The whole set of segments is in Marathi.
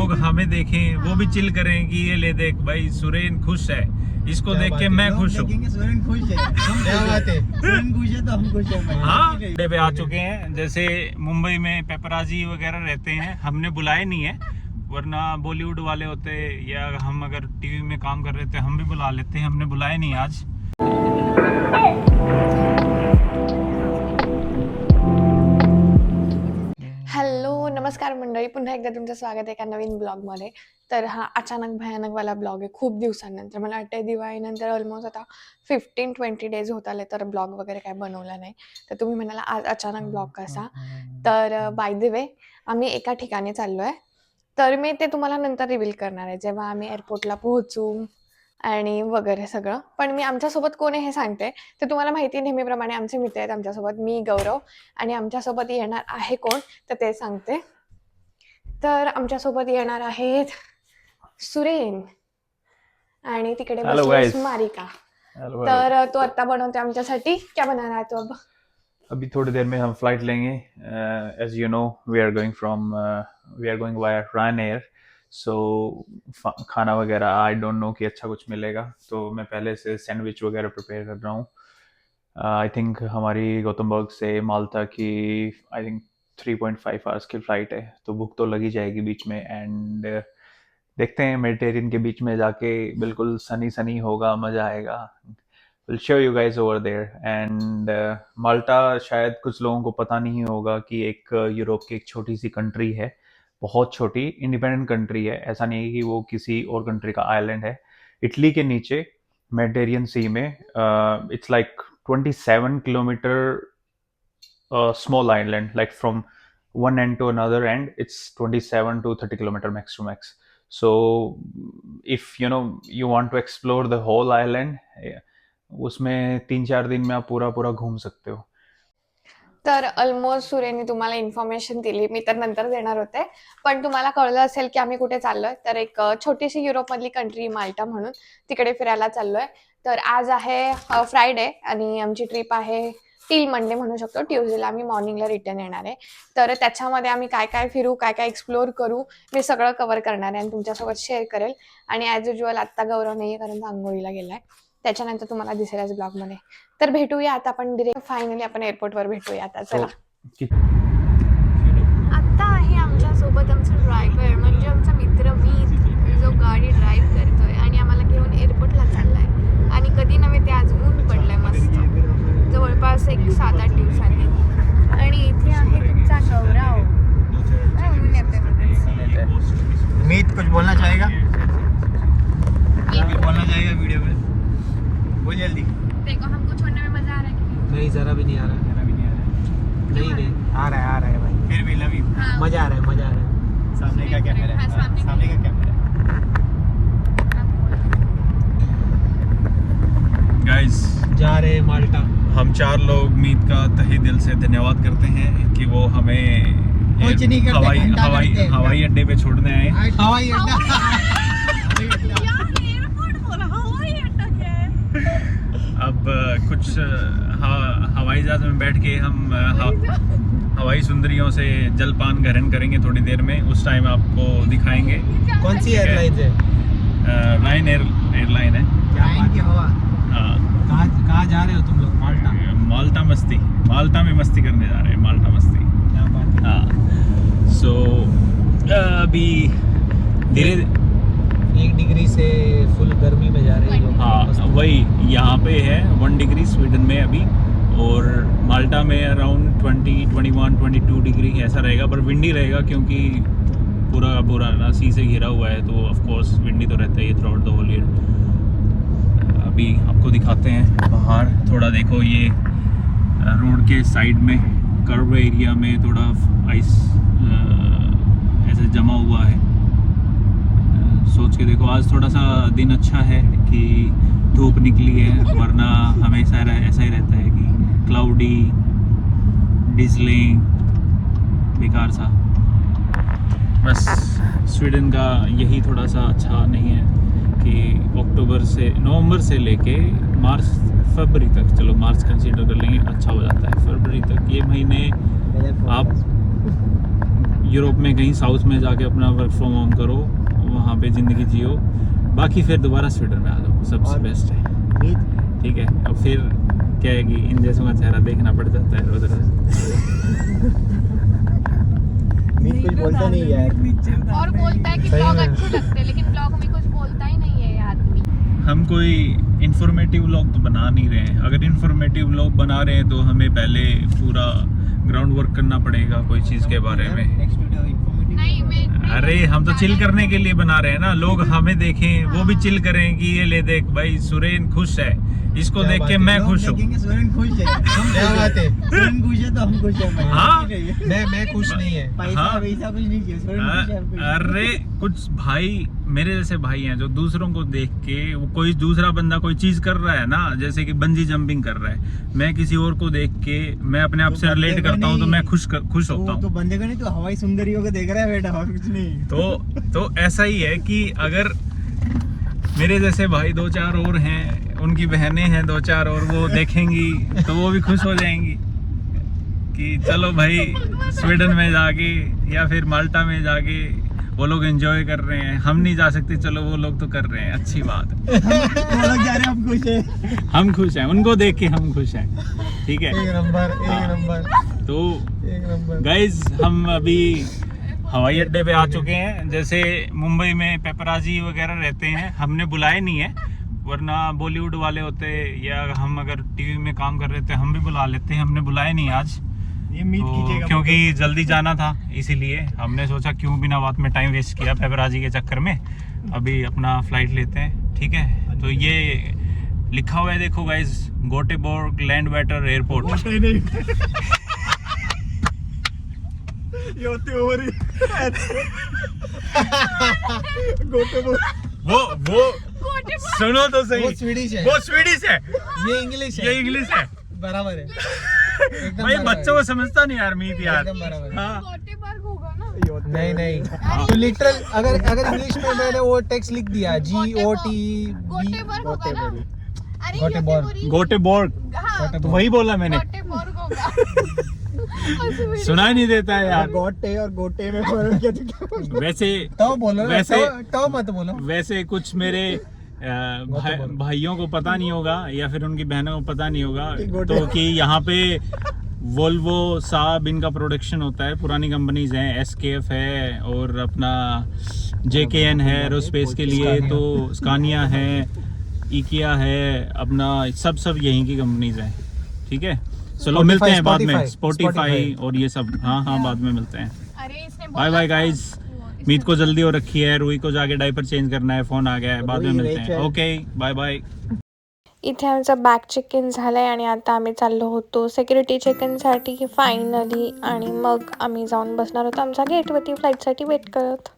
लोग हमें देखें, वो भी चिल करें कि ये ले देख भाई सुरेन खुश है, इसको देख के मैं खुश हूँ। सुरेन खुश है, क्या बात है, सुरेन खुश है तो हम खुश हैं। हाँ अड्डे पे आ चुके हैं। जैसे मुंबई में पेपराजी वगैरह रहते हैं, हमने बुलाए नहीं है, वरना बॉलीवुड वाले होते या हम अगर टीवी में काम कर रहे थे हम भी बुला लेते हैं, हमने बुलाए नहीं आज। हॅलो नमस्कार मंडळी, पुन्हा एकदा तुमचं स्वागत आहे एका नवीन ब्लॉगमध्ये। तर हा अचानक भयानकवाला ब्लॉग आहे खूप दिवसांनंतर। मला वाटतं दिवाळीनंतर ऑलमोस्ट आता 15-20 डेज होत आले तर ब्लॉग वगैरे काय बनवला नाही। तर तुम्ही म्हणाला आज अचानक ब्लॉग कसा, तर बाय द वे आम्ही एका ठिकाणी चाललो आहे, तर मी ते तुम्हाला नंतर रिव्हील करणार आहे जेव्हा आम्ही एअरपोर्टला पोहोचू आणि वगैरे सगळं। पण मी आमच्यासोबत कोण आहे हे सांगते। ते तुम्हाला माहिती नेहमीप्रमाणे आमचे मित्र आहेत आमच्यासोबत, मी गौरव, आणि आमच्यासोबत येणार आहे कोण तर ते सांगते। तर आमच्यासोबत येणार आहेत सुरेन आणि तिकडे बसलीस मारिका। तर तो आता बनवते आमच्यासाठी। क्या बना रहा है तो अब? अभी थोड़ी देर में हम फ्लाइट लेंगे। As you know we are going via Ryanair, so खाना वगैरह आई डोंट नो कि अच्छा कुछ मिलेगा, तो मैं पहले से सैंडविच वगैरह प्रिपेयर कर रहा हूँ। आई थिंक हमारी गौतमबर्ग से माल्टा की आई थिंक 3.5 आवर्स की फ़्लाइट है, तो भूख तो लगी जाएगी बीच में। एंड देखते हैं मेडिटेरियन के बीच में जाके बिल्कुल सनी होगा, मज़ा आएगा। Will show you guys over there. And Malta शायद कुछ लोगों को पता नहीं होगा कि एक यूरोप की एक छोटी सी कंट्री है, बहुत छोटी इंडिपेंडेंट कंट्री है। ऐसा नहीं है कि वो किसी और कंट्री का आइलैंड है। इटली के नीचे मेडिटेरियन सी में it's like 27 kilometre small island, like from one end to another end it's 27 to 30 kilometer max to max. So if you know you want to explore the whole island, उसमें 3-4 दिन में आप पूरा घूम सकते हो। तर ऑलमोस्ट सूर्यने तुम्हाला इन्फॉर्मेशन दिली, मी तर नंतर देणार होते, पण तुम्हाला कळलं असेल की आम्ही कुठे चाललोय। तर एक छोटीशी युरोपमधली कंट्री माल्टा म्हणून तिकडे फिरायला चाललोय। तर आज आहे फ्रायडे आणि आमची ट्रिप आहे टिल मंडे म्हणू शकतो। ट्यूजडेला आम्ही मॉर्निंगला रिटर्न येणार आहे। तर त्याच्यामध्ये आम्ही काय काय फिरू, काय काय एक्सप्लोर करू, मी सगळं कव्हर करणार आहे आणि तुमच्यासोबत शेअर करेल। आणि ॲज युज्युअल आत्ता गौरव नाही आहे कारण तो आंघोळीला गेलाय, त्याच्यानंतर तुम्हाला दिसेलच ब्लॉगमध्ये। तर भेटूया आता आपण डिरेक्ट, फायनली आपण एअरपोर्टवर भेटूया आता। चला, आता आहे आमच्यासोबत आमचा ड्रायव्हर, म्हणजे आमचा मित्र मीत, जो गाडी ड्राईव्ह करतोय आणि आम्हाला घेऊन एअरपोर्टला चाललाय। आणि कधी नव्हे ते आज ऊन पडलंय मस्त, जवळपास एक 7-8 दिवसांनी। आणि इथे आहे तुमचा गौरव। मीत कुछ बोलना चाहेगा? बोलना चाहेगा वीडियो में? बोल जल्दी। देखो हमको छोड़ने में मजा आ रहा है कि नहीं, जरा भी नहीं आ रहा है। नहीं आ रहा है भाई, फिर भी लव यू। मजा आ रहा है। सामने का कैमरा है, सामने का कैमरा। गाइस जा रहे हैं माल्टा। हम 4 लोग मीत का तहे दिल से धन्यवाद करते हैं कि वो हमें कुछ नहीं करते, हवाई अड्डे पे छोड़ने आए। हवाई अड्डा अब कुछ हवाई जहाज में बैठ के हम हवाई सुंदरियों से जलपान ग्रहण करेंगे थोड़ी देर में, उस टाइम आपको दिखाएंगे। कौन सी एयरलाइन है? Ryanair एयरलाइन है। हाँ, कहाँ जा रहे हो तुम लोग? माल्टा में मस्ती करने जा रहे हैं। माल्टा मस्ती। क्या बात है। हाँ, सो अभी धीरे 1 डिग्री से फुल गर्मी में जा रहे हैं लोग। हाँ वही, यहाँ पे है 1 डिग्री स्वीडन में अभी, और माल्टा में अराउंड 21-22 डिग्री ऐसा रहेगा, पर विंडी रहेगा क्योंकि पूरा ना सी से घिरा हुआ है, तो ऑफ कोर्स विंडी तो रहता है ये through the whole year. अभी आपको दिखाते हैं बाहर, थोड़ा देखो ये रोड के साइड में कर्व एरिया में थोड़ा आइस ऐसे जमा हुआ है। सोच के देखो, आज थोड़ा सा दिन अच्छा है कि धूप निकली है, वरना हमेशा ऐसा ही रहता है कि क्लाउडी, डिजलिंग, बेकार सा। बस स्वीडन का यही थोड़ा सा अच्छा नहीं है कि नवंबर से लेके फरवरी तक, चलो मार्च कंसीडर कर लेंगे, अच्छा हो जाता है। फरवरी तक ये महीने आप यूरोप में कहीं साउथ में जाके अपना वर्क फ्रॉम होम करो, वहाँ पे ज़िंदगी जियो, बाकी फिर दोबारा स्वीडन में आ जाओ, सबसे और बेस्ट है। मीत ठीक है, अब फिर क्या है कि इन जैसों का चेहरा देखना पड़ जाता है रोज रोज। मीत कुछ बोलता नहीं यार। और बोलता है कि सही ब्लॉग में। अच्छे लगते हैं, लेकिन ब्लॉग में कुछ बोलता ही नहीं है ये आदमी। हम कोई इंफॉर्मेटिव व्लॉग तो बना नहीं रहे हैं। अगर इंफॉर्मेटिव व्लॉग बना रहे हैं तो हमें पहले पूरा ग्राउंड वर्क करना पड़ेगा कोई चीज़ के बारे में। Next video informative. नहीं मैं अरे हम तो चिल करने के लिए बना रहे हैं ना, लोग हमें देखें, वो भी चिल करें कि ये ले देख भाई सुरेन खुश है, इसको देख के मैं खुश हूँ। देखेंगे सुरेन खुश है। हम क्या बात है, सुरेन खुश है तो हम खुश हैं। हाँ। मैं खुश नहीं है। पैसा हाँ। वैसा कुछ नहीं किया, सुरेन खुश है, हम खुश हैं। अरे कुछ भाई मेरे जैसे भाई हैं जो दूसरों को देख के, वो कोई दूसरा बंदा कोई चीज कर रहा है ना, जैसे कि बंजी जंपिंग कर रहा है, मैं किसी और को देख के मैं अपने आप तो से रिलेट बंदे को करता हूँ तो नहीं। मैं खुश होता तो हूँ। बंदे का नहीं, तो हवाई सुंदरियों को देख रहा है बेटा, और कुछ नहीं। तो ऐसा ही है कि अगर मेरे जैसे भाई 2-4 और हैं, उनकी बहनें हैं 2-4 और, वो देखेंगी तो वो भी खुश हो जाएंगी कि चलो भाई स्वीडन में जाके या फिर माल्टा में जाके वो लोग एंजॉय कर रहे हैं, हम नहीं जा सकते, चलो वो लोग तो कर रहे हैं, अच्छी बात है। वो लोग जा रहे हैं, हम खुश हैं। हम खुश हैं, उनको देख के हम खुश हैं। ठीक है, एक नंबर तो एक नंबर। गाइज हम अभी हवाई अड्डे पे आ चुके हैं। जैसे मुंबई में पेपराजी वगैरह रहते हैं, हमने बुलाए नहीं है, वरना बॉलीवुड वाले होते या हम अगर टीवी में काम कर रहे थे हम भी बुला लेते हैं, हमने बुलाए नहीं आज ये मीट तो, खींचेगा क्योंकि जल्दी जाना था, इसीलिए हमने सोचा क्यों बिना बात में टाइम वेस्ट किया पेपराजी के चक्कर में, अभी अपना फ्लाइट लेते हैं। ठीक है, तो ये लिखा हुआ है देखो गाइज, गोटेबोर्ग लैंडवेटर एयरपोर्ट। गोटे नहीं। ये होते हो रही। गोटे वो सुनो तो सही, वो स्वीडिश है, वो स्वीडिश है, ये इंग्लिश है, ये इंग्लिश है। बराबर है। एकदम भाई बराबर बच्चों है। को समझता नहीं यार मीत यार। एकदम बराबर है। हाँ गोटेबर्ग होगा ना। नहीं तो लिटरल अगर इंग्लिश में मैंने वो टेक्स्ट लिख दिया GOT गोटेबर्ग होगा ना। अरे गोटेबर्ग। गोटेबोर्ग, हाँ, तो वही बोला मैंने, गोटेबर्ग होगा। सुनाई नहीं देता है यार। गोटे और गोटे में फर्क क्या दिखा? वैसे तो बोलो ना, वैसे तो मत बोलो। वैसे कुछ मेरे भाइयों को पता नहीं होगा या फिर उनकी बहनों को पता नहीं होगा तो कि यहाँ पे वोल्वो साब इनका प्रोडक्शन होता है, पुरानी कंपनीज हैं, SKF है और अपना JKN है एरोस्पेस के लिए, तो स्कानिया है, इकिया है, अपना सब यहीं की कंपनीज हैं। ठीक है, चलो मिलते हैं बाद में, स्पॉटिफाई और ये सब। हाँ बाद में मिलते हैं। अरे इसने बाय बाय गाइज, मीत को जल्दी हो रखी है, रूही को जाके डायपर चेंज करना है, फोन आ गया है, बाद में मिलते हैं। Okay bye bye. इथे आमचं बॅग चेक इन झालं आहे आणि आता आम्ही चाललो होतो सिक्युरिटी चेक इनसाठी फायनली, आणि मग आम्ही जाऊन बसणार होतो आमच्या गेटवरती फ्लाईटसाठी वेट करत.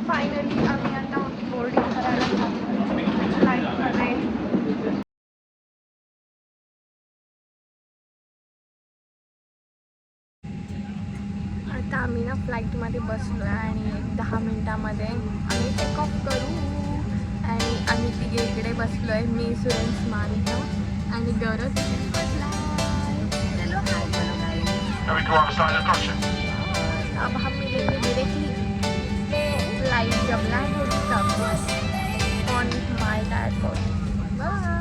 फायनली आम्ही आता बोर्डिंग करायला जातो फ्लाईटमध्ये. आता आम्ही ना फ्लाईटमध्ये बसलो आहे आणि 10 मिनटामध्ये आम्ही टेक ऑफ करू, आणि आम्ही तिघे इकडे बसलो आहे, मी सुरेन स्मार्ट आणि गौरव तिकडे बसला आहे. चलो हाय बोलो गाइस. अब हम मिलेंगे डायरेक्टली फ्लाइट जब लैंड होगी तब ऑन माल्टा एयरपोर्ट. बाय.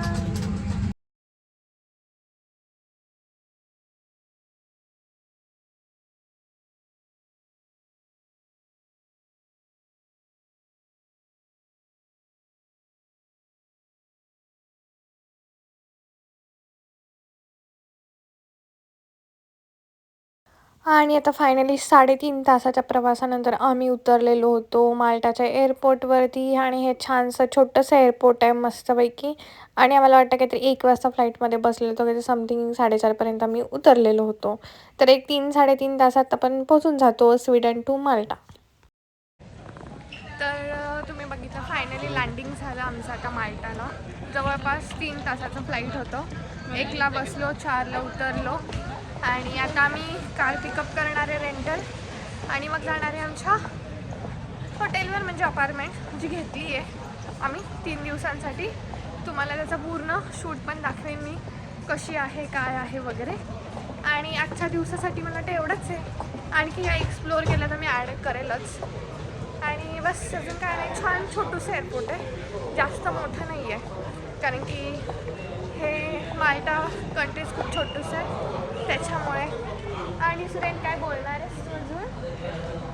आणि आता फायनली 3.5 तासाच्या प्रवासानंतर आम्ही उतरलेलो होतो माल्टाच्या एअरपोर्टवरती, आणि हे छानसं छोटंसं एअरपोर्ट आहे मस्तपैकी, आणि आम्हाला वाटतं काहीतरी 1 वाजता फ्लाईटमध्ये बसलेलो होतो, काहीतरी समथिंग 4:30पर्यंत आम्ही उतरलेलो होतो. तर एक 3-3.5 तासात आपण पोहोचून जातो स्वीडन टू माल्टा. तर तुम्ही बघितलं फायनली लँडिंग झालं आमचं आता माल्टाला. जवळपास 3 तासाचं फ्लाईट होतं. 1ला बसलो, 4ला उतरलो, आणि आता आम्ही कार पिकअप करणार आहे रेंटल, आणि मग जाणार आहे आमच्या हॉटेलवर, म्हणजे अपार्टमेंट जी घेतली आहे आम्ही 3 दिवसांसाठी. तुम्हाला त्याचा पूर्ण शूट पण दाखवेन मी, कशी आहे काय आहे वगैरे. आणि आजच्या दिवसासाठी मला वाटतं एवढंच आहे. आणखी काय एक्सप्लोअर केलं तर मी ॲड करेलच. आणि बस अजून काय नाही. छान छोटंसं एअरपोर्ट आहे, जास्त मोठं नाही आहे, कारण की हे माल्टा कंट्रीज खूप छोटंसं आहे त्याच्यामुळे. आणि सुरेन काय बोलणार आहेस तू अजून?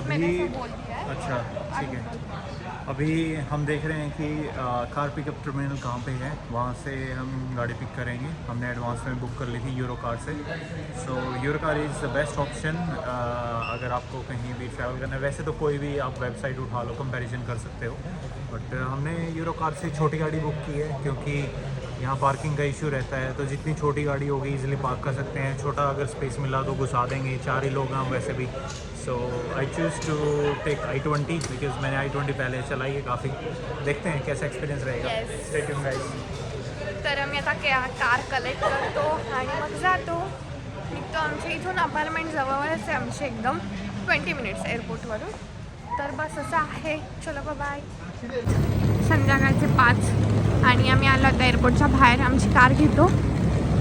मैंने अभी सब बोल दिया है. अच्छा ठीक है. अभी हम देख रहे हैं कि कार पिकअप टर्मिनल कहाँ पे है, वहाँ से हम गाड़ी पिक करेंगे. हमने एडवांस में बुक कर ली थी euro car say. So euro car is the best option अगर आपको कहीं भी ट्रैवल करना है. वैसे तो कोई भी आप वेबसाइट उठा लो, कंपैरिजन कर सकते हो, बट हमने यूरो कार से छोटी गाड़ी बुक की है क्योंकि यहाँ पार्किंग का इशू रहता है. तो जितनी छोटी गाड़ी होगी इजीली पार्क कर सकते हैं. छोटा अगर स्पेस मिला तो घुसा देंगे, 4 ही लोग हैं वैसे भी. So I choose to take i20 because मैंने i20 पहले चलाई है काफ़ी. देखते हैं कैसा एक्सपीरियंस रहेगा. Yes. Stay tuned guys. तर आम्ही आता कार कलेक्ट करतो आणि मग जातो, निघतो. आमच्या इथून अपार्टमेंट जवळच आहे आमची, एकदम 20 मिनिट्स एअरपोर्टवरून. तर बस असं आहे. चलो बाय. संध्याकाळचे 5 आणि आम्ही आलो आता एअरपोर्टच्या बाहेर. आमची कार घेतो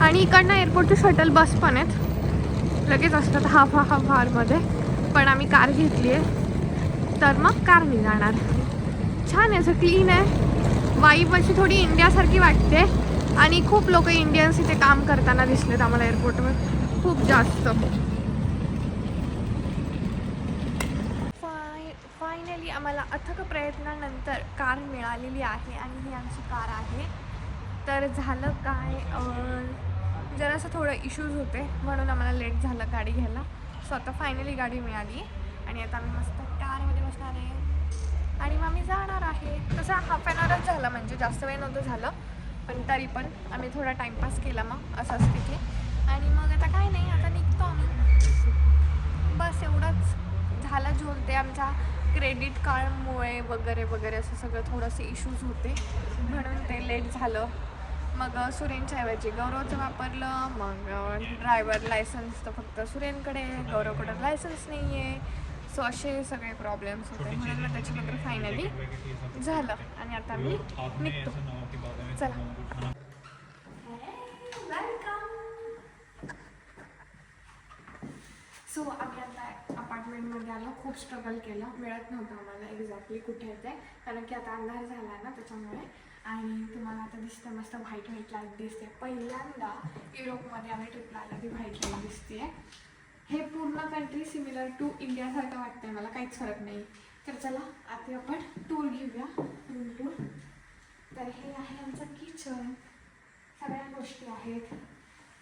आणि इकडनं एअरपोर्टची शटल बस पण आहेत, लगेच असतात हाफ आवरमध्ये. पण आम्ही कार घेतली आहे तर मग कारने जाणार. छान आहे, असं क्लीन आहे. वाईब अशी थोडी इंडियासारखी वाटते. आणि खूप लोक इंडियन्स इथे काम करताना दिसलेत आम्हाला एअरपोर्टवर, खूप जास्त. फायनली आम्हाला अथक प्रयत्नानंतर कार मिळालेली आहे आणि ही आमची कार आहे. तर झालं काय, जरासं थोडं इश्यूज होते म्हणून आम्हाला लेट झालं गाडी घ्यायला. सो आता फायनली गाडी मिळाली आणि आता आम्ही मस्त कारमध्ये बसणार आहे आणि मग आम्ही जाणार आहे. तसं हाफ ॲन आवरच झालं, म्हणजे जास्त वेळ नव्हतं झालं, पण तरी पण आम्ही थोडा टाईमपास केला मग असं असते की. आणि मग आता काय नाही, आता निघतो आम्ही. बस एवढंच झालं. झोलते आमच्या क्रेडिट कार्डमुळे वगैरे वगैरे असं सगळं थोडंसे इश्यूज होते म्हणून ते लेट झालं. मग सुरेनच्या ऐवजी गौरवचं वापरलं. मग ड्रायव्हर लायसन्स तर फक्त सुरेनकडे, गौरवकडे लायसन्स नाही आहे. सो असे सगळे प्रॉब्लेम्स होते म्हणून मग त्याच्यानंतर फायनली झालं आणि आता मी निघतो. चला. सो आम्ही आता अपार्टमेंटमध्ये आलो. खूप स्ट्रगल केलं, मिळत नव्हतं आम्हाला एक्झॅक्टली कुठे येते, कारण की आता अंधार झाला आहे ना त्याच्यामुळे. आणि तुम्हाला आता दिसतं मस्त व्हाईट लाईट दिसते. पहिल्यांदा युरोपमध्ये आम्ही ट्रिपला आला ती व्हाईट लाईट दिसते. हे पूर्ण कंट्री सिमिलर टू इंडियासारखं वाटतंय मला, काहीच फरक नाही. तर चला आता आपण टूर घेऊया, रूम टूर. तर हे आहे आमचं किचन, सगळ्या गोष्टी आहेत,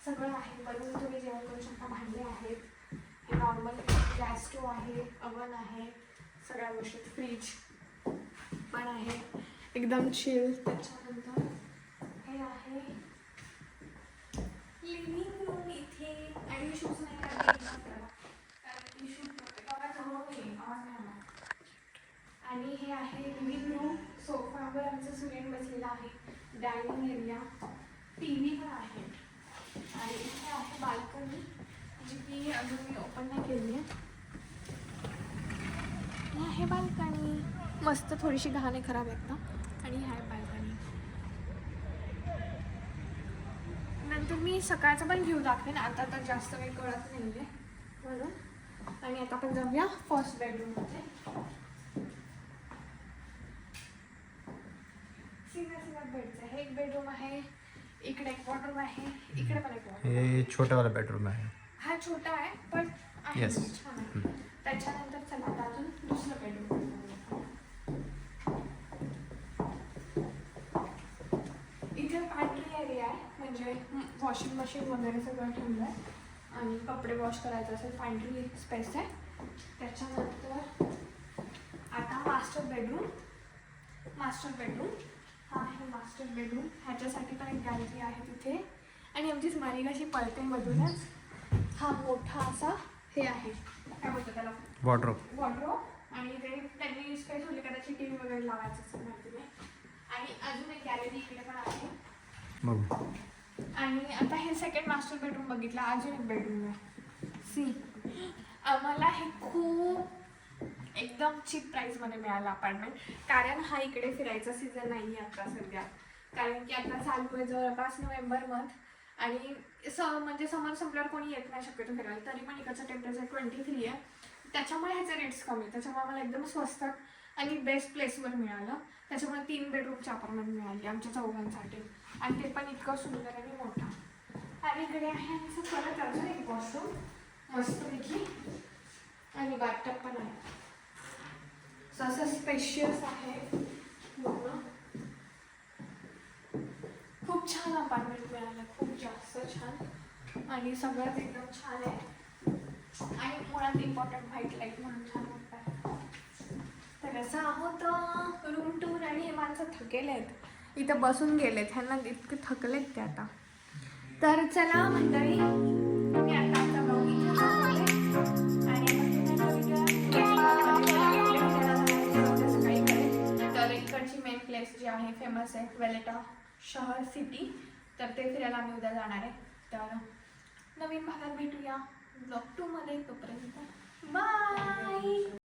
सगळं आहे. वरून तुम्ही जेवण करू शकता, भांडे आहेत, हे नॉर्मल गॅस स्टोव आहे, अवन आहे, सगळ्या गोष्टी. फ्रीज पण आहे, एकदम चिल. त्याच्यानंतर हे आहे लिव्हिंग रूम इथे. आणि शूज नाही कारण की शूट आणि हे आहे लिव्हिंग रूम. सोफावर आमचं सुरेन बसलेला आहे. डायनिंग एरिया, टी व्ही पण आहे. आणि इथे आहे बाल्कनी, जी की अजून मी ओपन नाही केली आहे. ही आहे बाल्कनी, मस्त. थोडीशी घाण आहे, खराब एकदा. आणि ही आहे बाल्कनी. नंतर मी सकाळचं पण व्ह्यू दाखवेन, आता तर जास्त काही कळत नाही आहे म्हणून. आणि आता आपण जाऊया फर्स्ट बेडरूममध्ये. सिंगल बेडचं आहे. एक बेडरूम आहे, इकडे एक वॉर्डरोब आहे, इकडे पण एक वॉर्डरोब. ये छोटा वाला बेडरूम है. हा छोटा आहे पण आहे, Yes. छान आहे. त्याच्यानंतर चला आता अजून दुसरं बेडरूम. इथे पॅन्ट्री एरिया आहे, म्हणजे वॉशिंग मशीन वगैरे सगळं ठेवलं आहे. आणि कपडे वॉश करायचं असेल पॅन्ट्री स्पेस आहे. त्याच्यानंतर आता मास्टर बेडरूम. हा आहे मास्टर बेडरूम. ह्याच्यासाठी पण एक गॅलरी आहे तिथे. आणि आमची स्मारी कशी पळते मधूनच. हा मोठा असा हे आहे, काय बोलतो त्याला, वॉर्डरोब. आणि ते त्यांनी स्पेस होली कदाचित टी व्ही वगैरे लावायचं असेल माहिती नाही. आणि अजून एक गॅलरी इकडे पण आहे. आणि आता हे सेकंड मास्टर बेडरूम बघितलं. अजून एक बेडरूम आहे. सी आम्हाला हे खूप एकदम चीप प्राईसमध्ये मिळालं अपार्टमेंट. कारण हा इकडे फिरायचा सीझन नाही आहे आता सध्या, कारण की आता चालू आहे जवळपास नोव्हेंबर मंथ आणि म्हणजे समर संपल्यावर कोणी येत नाही शक्यतो फिरायला. तरी पण इकडचं टेम्परेचर 23 आहे, त्याच्यामुळे ह्याचे रेट्स कमी. त्याच्यामुळे मला एकदम स्वस्त आणि बेस्ट प्लेसवर मिळालं. त्याच्यामुळे 3 बेडरूमची अपार्टमेंट मिळाली आमच्या चौघांसाठी आणि ते पण इतकं सुंदर आणि मोठं. आणि इकडे आहे आमचं परत अजून एक वॉशरूम मस्तपैकी आणि बाथटब पण आहे. असं स्पेशियस आहे पूर्ण. खूप छान अपार्टमेंट मिळालं, खूप जास्त छान आणि सगळंच एकदम छान आहे. आणि मुळात इम्पॉर्टंट व्हाईट लाईट म्हणून छान वाटतं. तर असं आहोत रूम टूर. आणि हे माणसं थकेले आहेत, इथं बसून गेलेत, ह्यांना इतके थकलेत ते आता. तर चला मंडळी, मी आता आमचा ब्लॉग इथे थांबवते आणि सकाळी करेल. तर इकडची मेन प्लेस जी आहे फेमस आहे वेलेटा शहर सिटी, तर ते फिरायला आम्ही उद्या जाणार आहे. तर नवीन भागात भेटूया ब्लॉग 2 मध्ये. तोपर्यंत बाय.